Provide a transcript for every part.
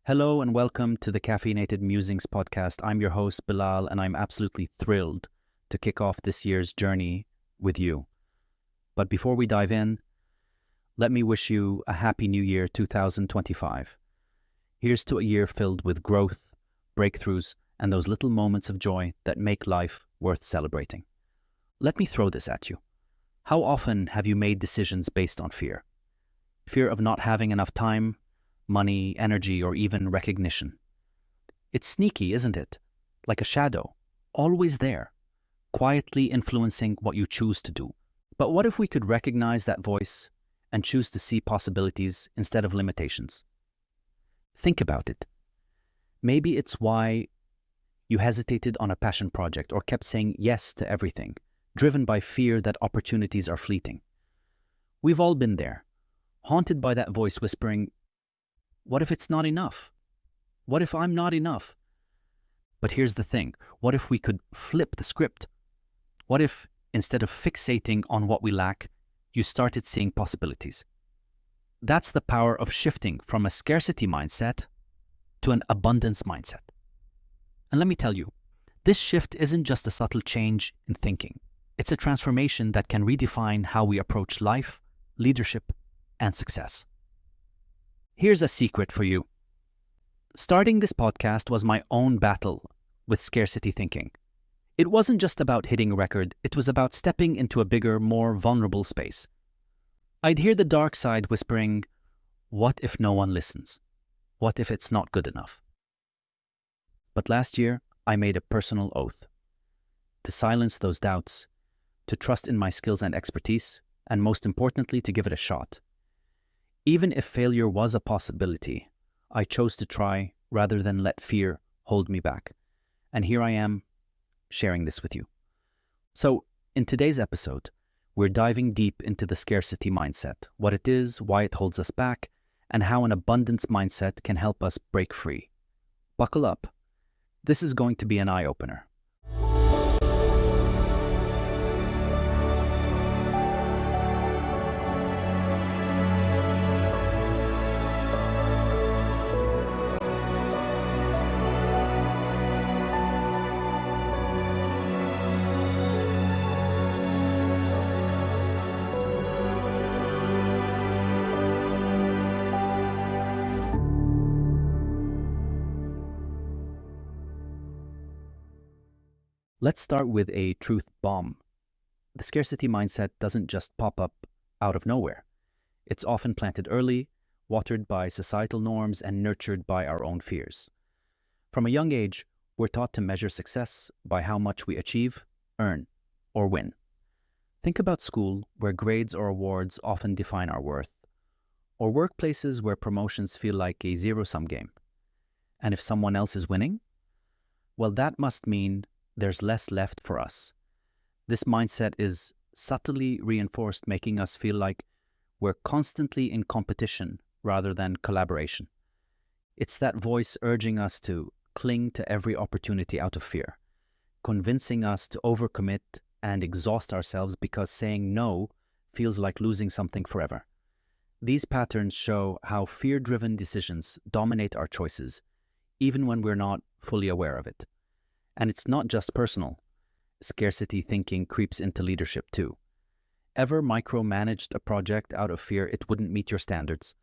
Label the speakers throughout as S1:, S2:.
S1: Hello and welcome to the Caffeinated Musings podcast. I'm your host, Bilal, and I'm absolutely thrilled to kick off this year's journey with you. But before we dive in, let me wish you a happy new year 2025. Here's to a year filled with growth, breakthroughs, and those little moments of joy that make life worth celebrating. Let me throw this at you. How often have you made decisions based on fear? Fear of not having enough time, money, energy, or even recognition. It's sneaky, isn't it? Like a shadow, always there, quietly influencing what you choose to do. But what if we could recognize that voice and choose to see possibilities instead of limitations? Think about it. Maybe it's why you hesitated on a passion project or kept saying yes to everything, driven by fear that opportunities are fleeting. We've all been there, haunted by that voice whispering, "What if it's not enough? What if I'm not enough?" But here's the thing. What if we could flip the script? What if, instead of fixating on what we lack, you started seeing possibilities? That's the power of shifting from a scarcity mindset to an abundance mindset. And let me tell you, this shift isn't just a subtle change in thinking. It's a transformation that can redefine how we approach life, leadership, and success. Here's a secret for you. Starting this podcast was my own battle with scarcity thinking. It wasn't just about hitting a record, it was about stepping into a bigger, more vulnerable space. I'd hear the dark side whispering, "What if no one listens? What if it's not good enough?" But last year, I made a personal oath to silence those doubts, to trust in my skills and expertise, and most importantly, to give it a shot. Even if failure was a possibility, I chose to try rather than let fear hold me back. And here I am, sharing this with you. So, in today's episode, we're diving deep into the scarcity mindset, what it is, why it holds us back, and how an abundance mindset can help us break free. Buckle up. This is going to be an eye-opener. Let's start with a truth bomb. The scarcity mindset doesn't just pop up out of nowhere. It's often planted early, watered by societal norms, and nurtured by our own fears. From a young age, we're taught to measure success by how much we achieve, earn, or win. Think about school, where grades or awards often define our worth, or workplaces where promotions feel like a zero-sum game. And if someone else is winning, well, that must mean there's less left for us. This mindset is subtly reinforced, making us feel like we're constantly in competition rather than collaboration. It's that voice urging us to cling to every opportunity out of fear, convincing us to overcommit and exhaust ourselves because saying no feels like losing something forever. These patterns show how fear-driven decisions dominate our choices, even when we're not fully aware of it. And it's not just personal. Scarcity thinking creeps into leadership too. Ever micromanaged a project out of fear it wouldn't meet your standards?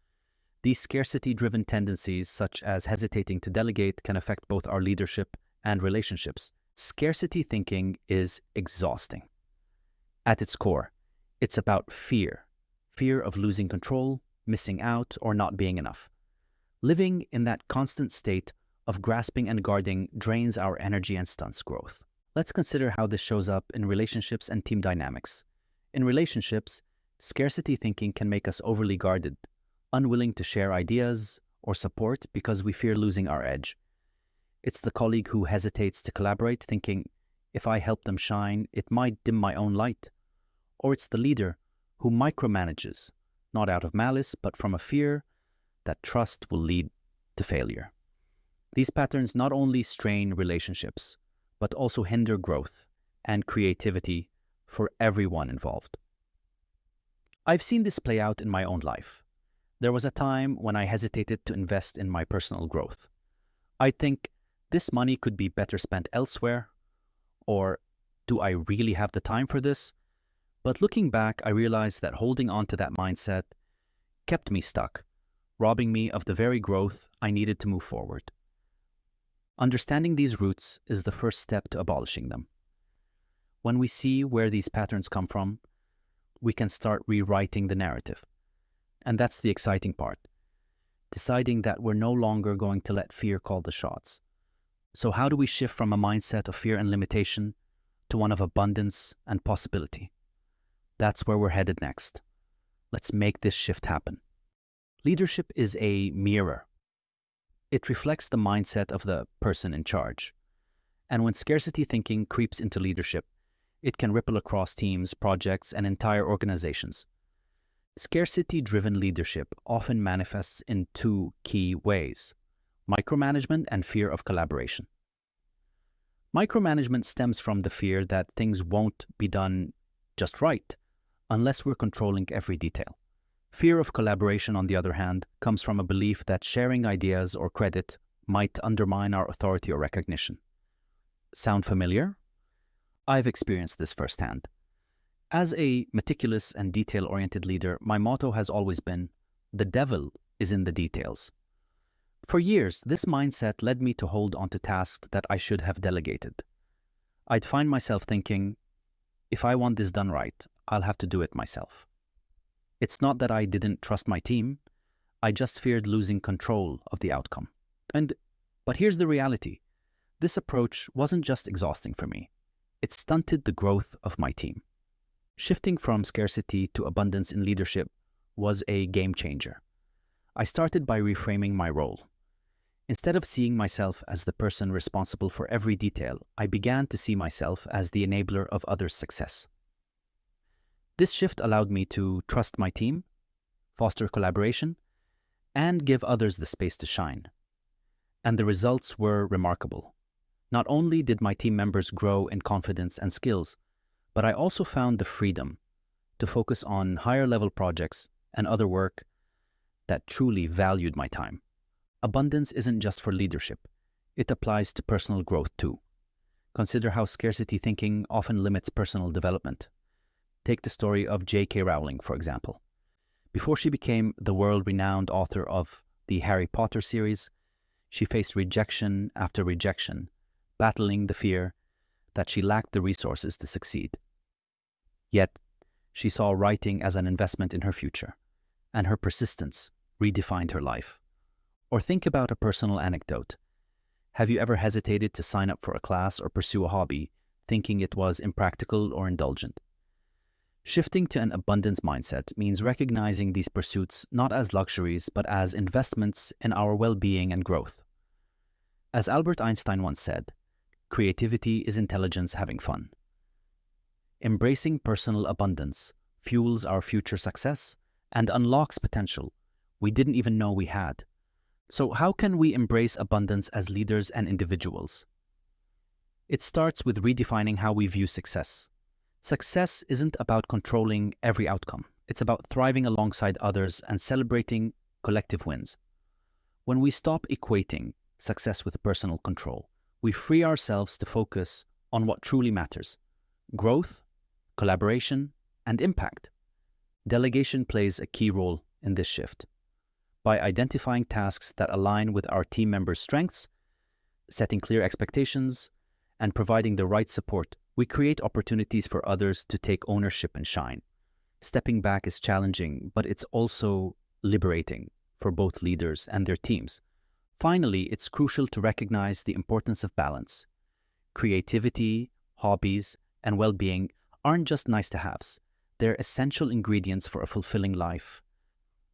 S1: These scarcity-driven tendencies, such as hesitating to delegate, can affect both our leadership and relationships. Scarcity thinking is exhausting. At its core, it's about fear. Fear of losing control, missing out, or not being enough. Living in that constant state of grasping and guarding drains our energy and stunts growth. Let's consider how this shows up in relationships and team dynamics. In relationships, scarcity thinking can make us overly guarded, unwilling to share ideas or support because we fear losing our edge. It's the colleague who hesitates to collaborate, thinking, if I help them shine, it might dim my own light. Or it's the leader who micromanages, not out of malice, but from a fear that trust will lead to failure. These patterns not only strain relationships, but also hinder growth and creativity for everyone involved. I've seen this play out in my own life. There was a time when I hesitated to invest in my personal growth. I'd think, this money could be better spent elsewhere, or do I really have the time for this? But looking back, I realized that holding on to that mindset kept me stuck, robbing me of the very growth I needed to move forward. Understanding these roots is the first step to abolishing them. When we see where these patterns come from, we can start rewriting the narrative. And that's the exciting part, deciding that we're no longer going to let fear call the shots. So how do we shift from a mindset of fear and limitation to one of abundance and possibility? That's where we're headed next. Let's make this shift happen. Leadership is a mirror. It reflects the mindset of the person in charge. And when scarcity thinking creeps into leadership, it can ripple across teams, projects, and entire organizations. Scarcity-driven leadership often manifests in two key ways: micromanagement and fear of collaboration. Micromanagement stems from the fear that things won't be done just right unless we're controlling every detail. Fear of collaboration, on the other hand, comes from a belief that sharing ideas or credit might undermine our authority or recognition. Sound familiar? I've experienced this firsthand. As a meticulous and detail-oriented leader, my motto has always been, the devil is in the details. For years, this mindset led me to hold on to tasks that I should have delegated. I'd find myself thinking, if I want this done right, I'll have to do it myself. It's not that I didn't trust my team, I just feared losing control of the outcome. But here's the reality. This approach wasn't just exhausting for me. It stunted the growth of my team. Shifting from scarcity to abundance in leadership was a game changer. I started by reframing my role. Instead of seeing myself as the person responsible for every detail, I began to see myself as the enabler of others' success. This shift allowed me to trust my team, foster collaboration, and give others the space to shine. And the results were remarkable. Not only did my team members grow in confidence and skills, but I also found the freedom to focus on higher-level projects and other work that truly valued my time. Abundance isn't just for leadership. It applies to personal growth too. Consider how scarcity thinking often limits personal development. Take the story of J.K. Rowling, for example. Before she became the world-renowned author of the Harry Potter series, she faced rejection after rejection, battling the fear that she lacked the resources to succeed. Yet, she saw writing as an investment in her future, and her persistence redefined her life. Or think about a personal anecdote. Have you ever hesitated to sign up for a class or pursue a hobby, thinking it was impractical or indulgent? Shifting to an abundance mindset means recognizing these pursuits not as luxuries, but as investments in our well-being and growth. As Albert Einstein once said, creativity is intelligence having fun. Embracing personal abundance fuels our future success and unlocks potential we didn't even know we had. So how can we embrace abundance as leaders and individuals? It starts with redefining how we view success. Success isn't about controlling every outcome. It's about thriving alongside others and celebrating collective wins. When we stop equating success with personal control, we free ourselves to focus on what truly matters: growth, collaboration, and impact. Delegation plays a key role in this shift. By identifying tasks that align with our team members' strengths, setting clear expectations, and providing the right support, we create opportunities for others to take ownership and shine. Stepping back is challenging, but it's also liberating for both leaders and their teams. Finally, it's crucial to recognize the importance of balance. Creativity, hobbies, and well-being aren't just nice-to-haves. They're essential ingredients for a fulfilling life.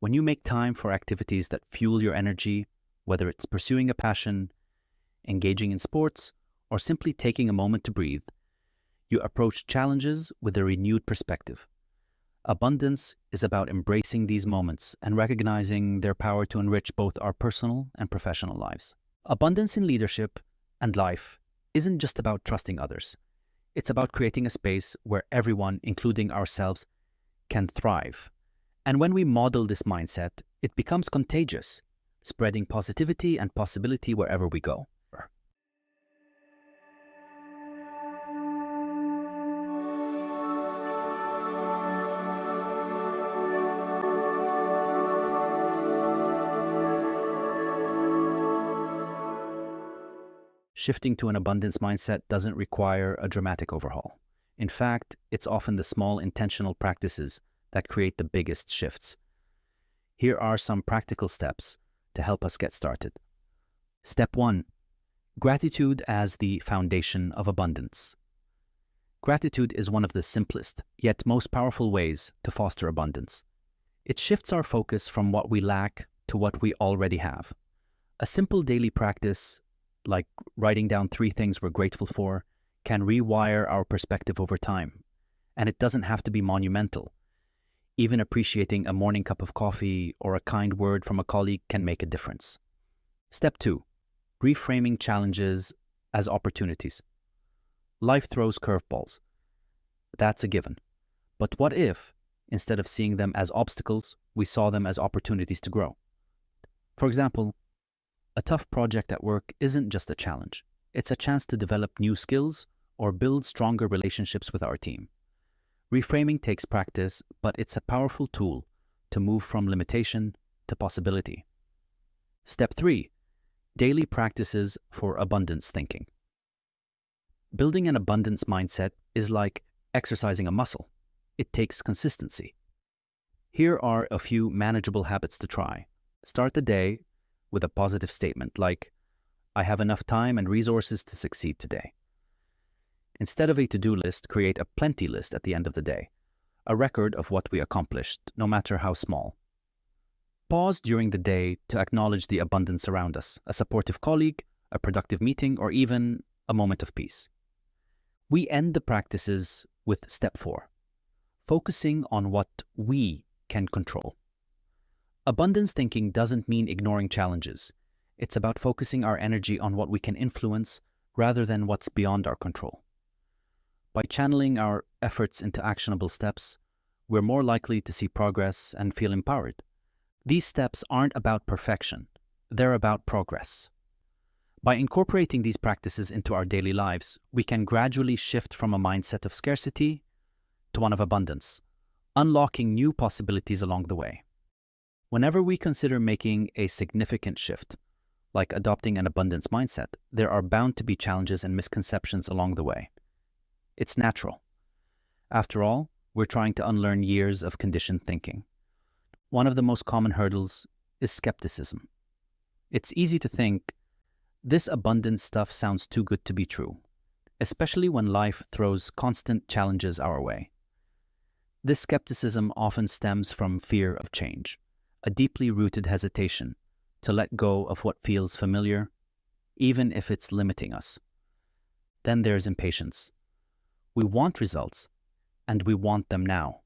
S1: When you make time for activities that fuel your energy, whether it's pursuing a passion, engaging in sports, or simply taking a moment to breathe, you approach challenges with a renewed perspective. Abundance is about embracing these moments and recognizing their power to enrich both our personal and professional lives. Abundance in leadership and life isn't just about trusting others. It's about creating a space where everyone, including ourselves, can thrive. And when we model this mindset, It becomes contagious, spreading positivity and possibility wherever we go. Shifting to an abundance mindset doesn't require a dramatic overhaul. In fact, it's often the small intentional practices that create the biggest shifts. Here are some practical steps to help us get started. Step 1. Gratitude as the foundation of abundance. Gratitude is one of the simplest, yet most powerful ways to foster abundance. It shifts our focus from what we lack to what we already have. A simple daily practice, like writing down 3 things we're grateful for, can rewire our perspective over time. And it doesn't have to be monumental. Even appreciating a morning cup of coffee or a kind word from a colleague can make a difference. Step 2. Reframing challenges as opportunities. Life throws curveballs. That's a given. But what if, instead of seeing them as obstacles, we saw them as opportunities to grow? For example, a tough project at work isn't just a challenge. It's a chance to develop new skills or build stronger relationships with our team. Reframing takes practice, but it's a powerful tool to move from limitation to possibility. Step 3. Daily practices for abundance thinking. Building an abundance mindset is like exercising a muscle. It takes consistency. Here are a few manageable habits to try. Start the day with a positive statement like, I have enough time and resources to succeed today. Instead of a to-do list, create a plenty list at the end of the day, a record of what we accomplished, no matter how small. Pause during the day to acknowledge the abundance around us, a supportive colleague, a productive meeting, or even a moment of peace. We end the practices with step 4, focusing on what we can control. Abundance thinking doesn't mean ignoring challenges. It's about focusing our energy on what we can influence rather than what's beyond our control. By channeling our efforts into actionable steps, we're more likely to see progress and feel empowered. These steps aren't about perfection, they're about progress. By incorporating these practices into our daily lives, we can gradually shift from a mindset of scarcity to one of abundance, unlocking new possibilities along the way. Whenever we consider making a significant shift, like adopting an abundance mindset, there are bound to be challenges and misconceptions along the way. It's natural. After all, we're trying to unlearn years of conditioned thinking. One of the most common hurdles is skepticism. It's easy to think, this abundance stuff sounds too good to be true, especially when life throws constant challenges our way. This skepticism often stems from fear of change, a deeply rooted hesitation to let go of what feels familiar, even if it's limiting us. Then there's impatience. We want results, and we want them now.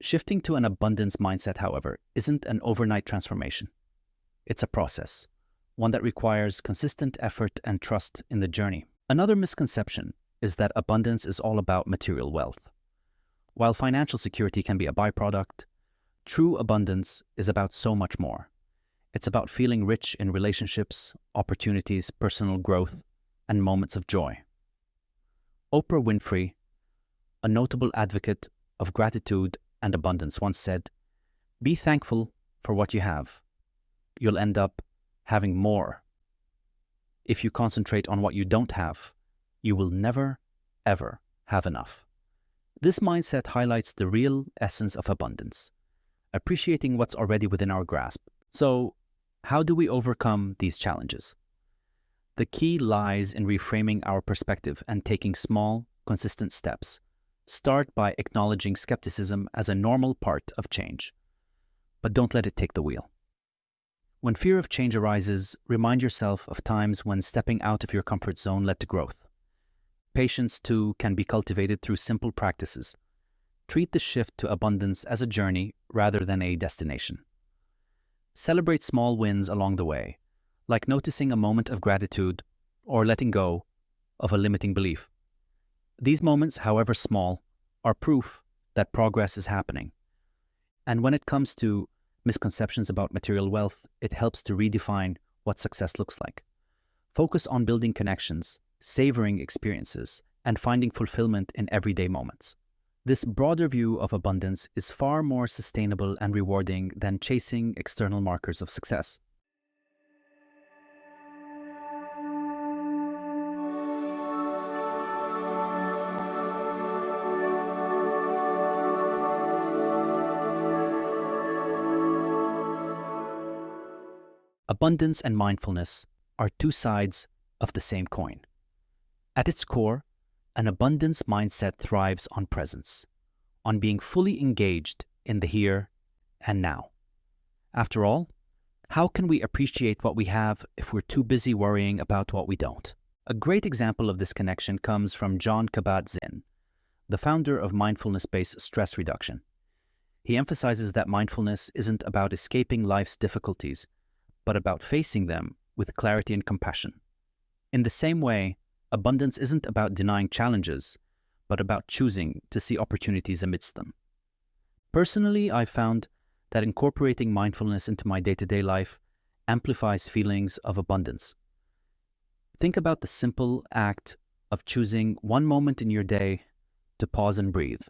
S1: Shifting to an abundance mindset, however, isn't an overnight transformation. It's a process, one that requires consistent effort and trust in the journey. Another misconception is that abundance is all about material wealth. While financial security can be a byproduct, true abundance is about so much more. It's about feeling rich in relationships, opportunities, personal growth, and moments of joy. Oprah Winfrey, a notable advocate of gratitude and abundance, once said, "Be thankful for what you have. You'll end up having more. If you concentrate on what you don't have, you will never, ever have enough." This mindset highlights the real essence of abundance, appreciating what's already within our grasp. So, how do we overcome these challenges? The key lies in reframing our perspective and taking small, consistent steps. Start by acknowledging skepticism as a normal part of change, but don't let it take the wheel. When fear of change arises, remind yourself of times when stepping out of your comfort zone led to growth. Patience, too, can be cultivated through simple practices. Treat the shift to abundance as a journey rather than a destination. Celebrate small wins along the way, like noticing a moment of gratitude or letting go of a limiting belief. These moments, however small, are proof that progress is happening. And when it comes to Misconceptions about material wealth, it helps to redefine what success looks like. Focus on building connections, savoring experiences, and finding fulfillment in everyday moments. This broader view of abundance is far more sustainable and rewarding than chasing external markers of success. Abundance and mindfulness are two sides of the same coin. At its core, an abundance mindset thrives on presence, on being fully engaged in the here and now. After all, how can we appreciate what we have if we're too busy worrying about what we don't? A great example of this connection comes from Jon Kabat-Zinn, the founder of mindfulness-based stress reduction. He emphasizes that mindfulness isn't about escaping life's difficulties, but about facing them with clarity and compassion. In the same way, abundance isn't about denying challenges, but about choosing to see opportunities amidst them. Personally, I've found that incorporating mindfulness into my day-to-day life amplifies feelings of abundance. Think about the simple act of choosing one moment in your day to pause and breathe,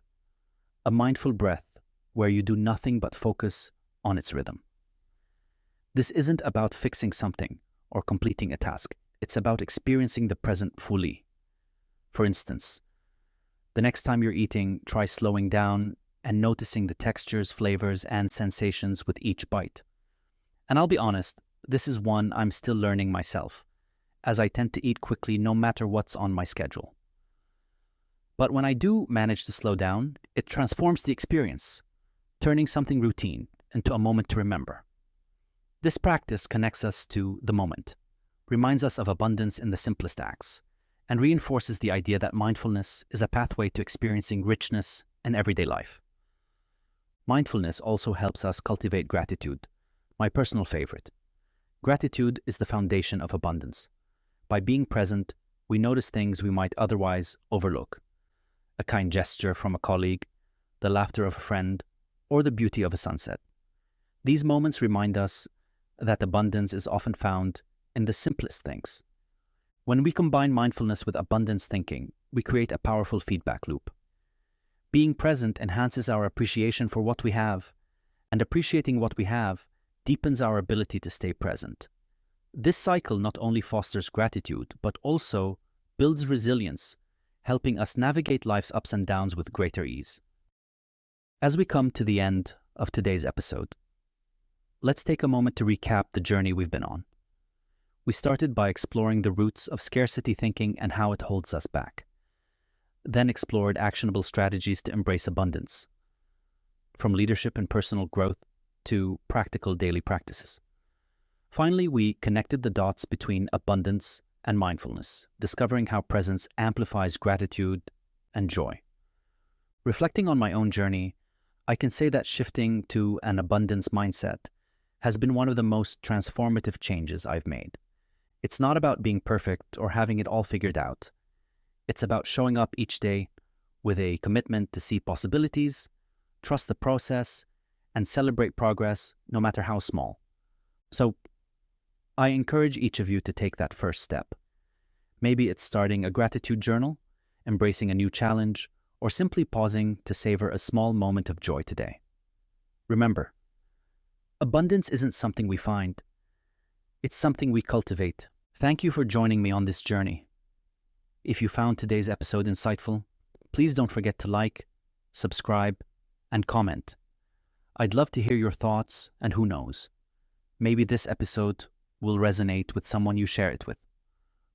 S1: a mindful breath where you do nothing but focus on its rhythm. This isn't about fixing something or completing a task. It's about experiencing the present fully. For instance, the next time you're eating, try slowing down and noticing the textures, flavors, and sensations with each bite. And I'll be honest, this is one I'm still learning myself, as I tend to eat quickly no matter what's on my schedule. But when I do manage to slow down, it transforms the experience, turning something routine into a moment to remember. This practice connects us to the moment, reminds us of abundance in the simplest acts, and reinforces the idea that mindfulness is a pathway to experiencing richness in everyday life. Mindfulness also helps us cultivate gratitude, my personal favorite. Gratitude is the foundation of abundance. By being present, we notice things we might otherwise overlook. A kind gesture from a colleague, the laughter of a friend, or the beauty of a sunset. These moments remind us that abundance is often found in the simplest things. When we combine mindfulness with abundance thinking, we create a powerful feedback loop. Being present enhances our appreciation for what we have, and appreciating what we have deepens our ability to stay present. This cycle not only fosters gratitude, but also builds resilience, helping us navigate life's ups and downs with greater ease. As we come to the end of today's episode, let's take a moment to recap the journey we've been on. We started by exploring the roots of scarcity thinking and how it holds us back. Then explored actionable strategies to embrace abundance, from leadership and personal growth to practical daily practices. Finally, we connected the dots between abundance and mindfulness, discovering how presence amplifies gratitude and joy. Reflecting on my own journey, I can say that shifting to an abundance mindset has been one of the most transformative changes I've made. It's not about being perfect or having it all figured out. It's about showing up each day with a commitment to see possibilities, trust the process, and celebrate progress no matter how small. So, I encourage each of you to take that first step. Maybe it's starting a gratitude journal, embracing a new challenge, or simply pausing to savor a small moment of joy today. Remember, abundance isn't something we find. It's something we cultivate. Thank you for joining me on this journey. If you found today's episode insightful, please don't forget to like, subscribe, and comment. I'd love to hear your thoughts, and who knows, maybe this episode will resonate with someone you share it with.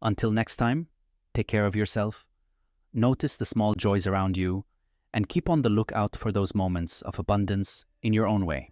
S1: Until next time, take care of yourself, notice the small joys around you, and keep on the lookout for those moments of abundance in your own way.